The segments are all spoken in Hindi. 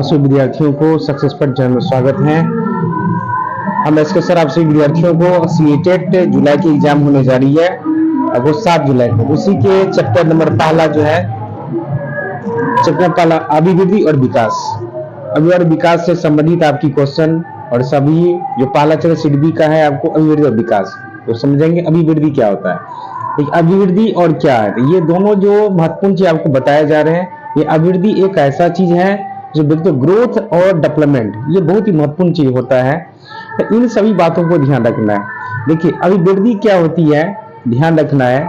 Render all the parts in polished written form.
सभी विद्यार्थियों को सक्सेस पर चैनल में स्वागत है। हम इसके सर आप सभी विद्यार्थियों को सीटेट जुलाई की एग्जाम होने जा रही है, वो 7 जुलाई को। उसी के चैप्टर नंबर पहला जो है चैप्टर पहला अभिवृद्धि और विकास, अभिवृद्धि और विकास से संबंधित आपकी क्वेश्चन और सभी जो पहला चैप्टर सीडबी का है आपको अभिवृद्धि और विकास, तो समझेंगे अभिवृद्धि क्या होता है। अभिवृद्धि और क्या है, ये दोनों जो महत्वपूर्ण चीज आपको बताए जा रहे हैं। ये अभिवृद्धि एक ऐसा चीज है जो बिल्कुल ग्रोथ और डेवलपमेंट, ये बहुत ही महत्वपूर्ण चीज होता है। तो इन सभी बातों को ध्यान रखना है। देखिए अभिवृद्धि क्या होती है, ध्यान रखना है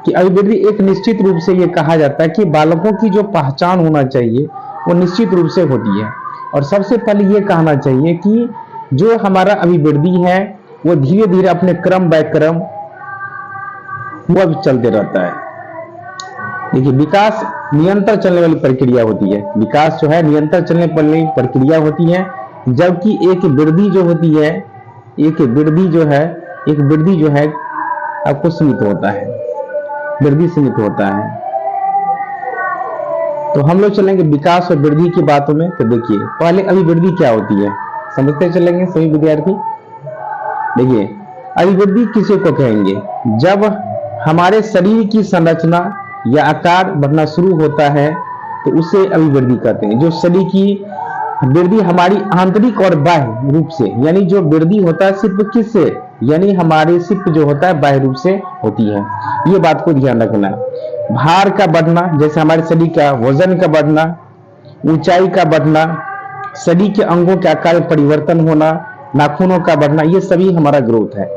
कि अभिवृद्धि एक निश्चित रूप से ये कहा जाता है कि बालकों की जो पहचान होना चाहिए वो निश्चित रूप से होती है। और सबसे पहले ये कहना चाहिए कि जो हमारा अभिवृद्धि है वो धीरे धीरे अपने क्रम बाय क्रम वो अब चलते रहता है। देखिए विकास निरंतर चलने वाली प्रक्रिया होती है। विकास जो है निरंतर चलने वाली प्रक्रिया होती है, जबकि एक वृद्धि जो होती है, एक वृद्धि जो है आपको सीमित होता है, वृद्धि सीमित होता है। तो हम लोग चलेंगे विकास और वृद्धि की बातों में। तो देखिए पहले अभिवृद्धि क्या होती है समझते चलेंगे सभी विद्यार्थी। देखिए अभिवृद्धि किसे को कहेंगे, जब हमारे शरीर की संरचना या आकार बढ़ना शुरू होता है तो उसे अभिवृद्धि कहते हैं। जो शरीर की वृद्धि हमारी आंतरिक और बाह्य रूप से, यानी जो वृद्धि होता है सिर्फ किससे, यानी हमारे सिर्फ जो होता है बाह्य रूप से होती है। ये बात को ध्यान रखना। भार का बढ़ना, जैसे हमारे शरीर का वजन का बढ़ना, ऊंचाई का बढ़ना, शरीर के अंगों के आकार में परिवर्तन होना, नाखूनों का बढ़ना, ये सभी हमारा ग्रोथ है।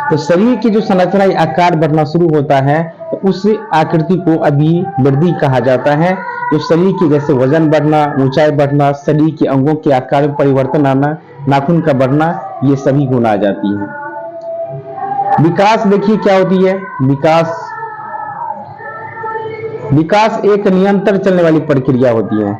तो शरीर की जो संरचना या आकार बढ़ना शुरू होता है तो उस आकृति को अभिवृद्धि कहा जाता है। जो शरीर की जैसे वजन बढ़ना, ऊंचाई बढ़ना, शरीर के अंगों के आकार में परिवर्तन आना, नाखून का बढ़ना, ये सभी गुण आ जाती हैं। विकास देखिए क्या होती है, विकास एक निरंतर चलने वाली प्रक्रिया होती है।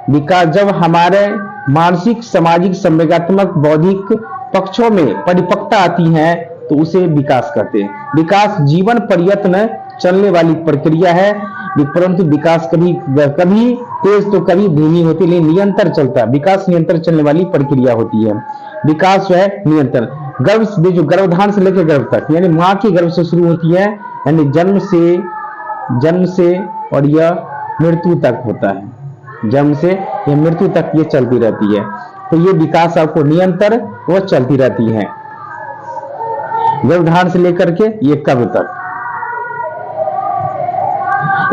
विकास जब हमारे मानसिक, सामाजिक, संवेगात्मक, बौद्धिक पक्षों में परिपक्वता आती है तो उसे विकास कहते हैं। विकास जीवन प्रयत्न चलने वाली प्रक्रिया है, परंतु विकास कभी कभी तेज तो कभी धीमी होती है, लेकिन निरंतर चलता है। विकास निरंतर चलने वाली प्रक्रिया होती है। विकास जो है निरंतर जो गर्भधारण से लेकर गर्भ तक, यानी माँ के गर्भ से शुरू होती है, यानी जन्म से और यह मृत्यु तक होता है। जन्म से यह मृत्यु तक ये चलती रहती है। तो ये विकास आपको निरंतर वो चलती रहती है, गर्भधारण से लेकर के ये कब तक।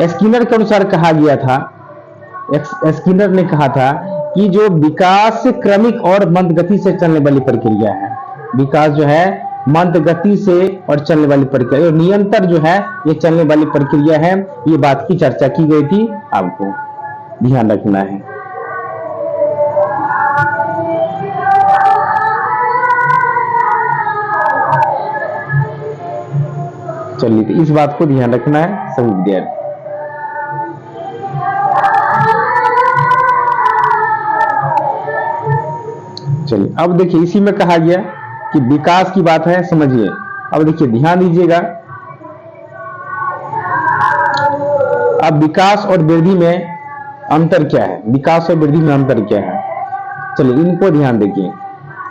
स्किनर के अनुसार कहा गया था, स्किनर ने कहा था कि जो विकास क्रमिक और मंद गति से चलने वाली प्रक्रिया है। विकास जो है मंद गति से और चलने वाली प्रक्रिया, और निरंतर जो है ये चलने वाली प्रक्रिया है। ये बात की चर्चा की गई थी, आपको ध्यान रखना है। चलिए तो इस बात को ध्यान रखना है सभी विद्यार्थी। चलिए अब देखिए इसी में कहा गया कि विकास की बात है, समझिए। अब देखिए ध्यान दीजिएगा, अब विकास और वृद्धि में अंतर क्या है, विकास और वृद्धि में अंतर क्या है, चलिए इनको ध्यान देखिए।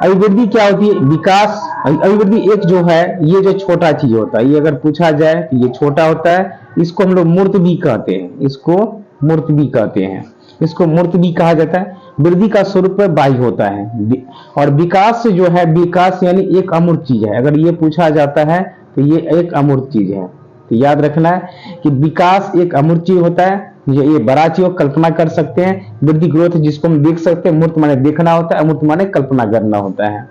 अभिवृद्धि क्या होती है, विकास अभिवृद्धि एक जो है ये जो छोटा चीज होता है, ये अगर पूछा जाए तो ये छोटा होता है। इसको हम लोग मूर्त भी कहते हैं, इसको मूर्त भी कहते हैं, इसको मूर्त भी कहा जाता है। वृद्धि का स्वरूप बाह्य होता है, और विकास जो है, विकास यानी एक अमूर्त चीज है। अगर ये पूछा जाता है तो ये एक अमूर्त चीज है। तो याद रखना है कि विकास एक अमूर्त चीज होता है, ये बड़ा चीज कल्पना कर सकते हैं। वृद्धि ग्रोथ जिसको हम देख सकते हैं, मूर्त माने देखना होता है, अमूर्त माने कल्पना करना होता है।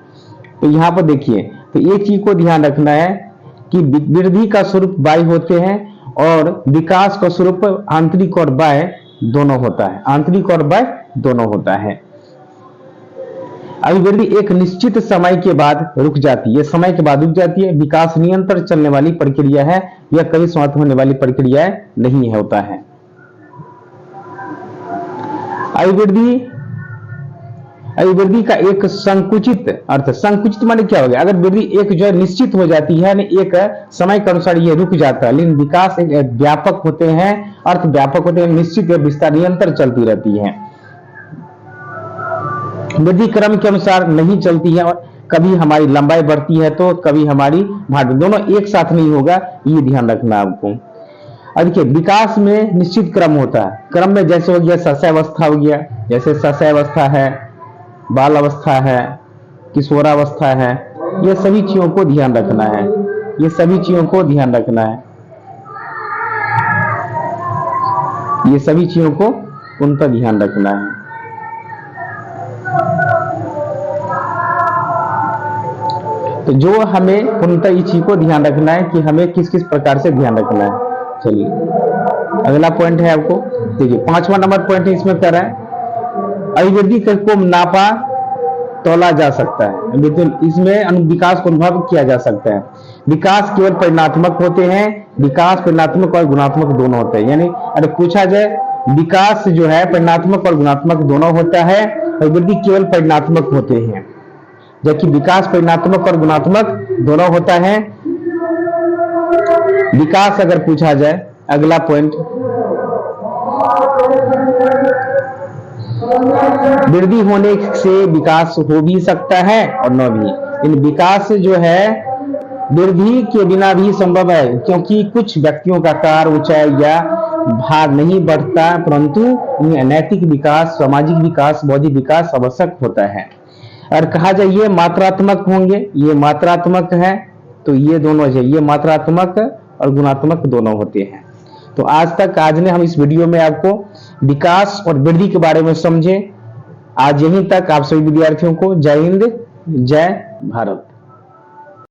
तो यहाँ पर देखिए, तो एक चीज को ध्यान रखना है कि वृद्धि का स्वरूप बाह्य होते हैं और विकास का स्वरूप आंतरिक और बाह्य दोनों होता है, आंतरिक और बाह्य दोनों होता है। अभिवृद्धि एक निश्चित समय के बाद रुक जाती है, समय के बाद रुक जाती है। विकास निरंतर चलने वाली प्रक्रिया है, यह कभी समाप्त होने वाली प्रक्रिया नहीं होता है। अभिवृद्धि का एक संकुचित अर्थ, संकुचित माने क्या हो गया, अगर वृद्धि एक जो है निश्चित हो जाती है, एक समय के अनुसार ये रुक जाता है। लेकिन विकास एक व्यापक होते हैं, अर्थ व्यापक होते हैं, निश्चित विस्तार निरंतर चलती रहती है। वृद्धि क्रम के अनुसार नहीं चलती है, और कभी हमारी लंबाई बढ़ती है तो कभी हमारी भाट, दोनों एक साथ नहीं होगा, ये ध्यान रखना आपको। अब देखिए विकास में निश्चित क्रम होता है, क्रम में जैसे हो गया शैशवावस्था हो गया, जैसे शैशवावस्था है, बाल अवस्था है, किशोरावस्था है, ये सभी चीजों को ध्यान रखना है, ये सभी चीजों को ध्यान रखना है, ये सभी चीजों को उन पर ध्यान रखना है। तो जो हमें उनका इस चीज को ध्यान रखना है कि हमें किस किस प्रकार से ध्यान रखना है। चलिए अगला पॉइंट है आपको, देखिए 5वां नंबर पॉइंट इसमें क्या है, अभिवृद्धि को नापा तोला जा सकता है, इसमें विकास को अनुभव किया जा सकता है। विकास केवल परिणात्मक होते हैं, विकास परिणात्मक और गुणात्मक दोनों होते हैं। यानी अगर पूछा जाए विकास जो है परिणात्मक और गुणात्मक दोनों होता है, अभिवृद्धि केवल परिणात्मक होते हैं, जबकि विकास परिणात्मक और गुणात्मक दोनों होता है। विकास अगर पूछा जाए, अगला पॉइंट, वृद्धि होने से विकास हो भी सकता है और न भी। इन विकास जो है वृद्धि के बिना भी संभव है, क्योंकि कुछ व्यक्तियों का आकार, ऊंचाई या भार नहीं बढ़ता, परंतु नैतिक विकास, सामाजिक विकास, बौद्धिक विकास आवश्यक होता है। और कहा जाए ये मात्रात्मक होंगे, ये मात्रात्मक है, तो ये दोनों है, ये मात्रात्मक और गुणात्मक दोनों होते हैं। तो आज ने हम इस वीडियो में आपको विकास और वृद्धि के बारे में समझे। आज यहीं तक, आप सभी विद्यार्थियों को जय हिंद, जय भारत।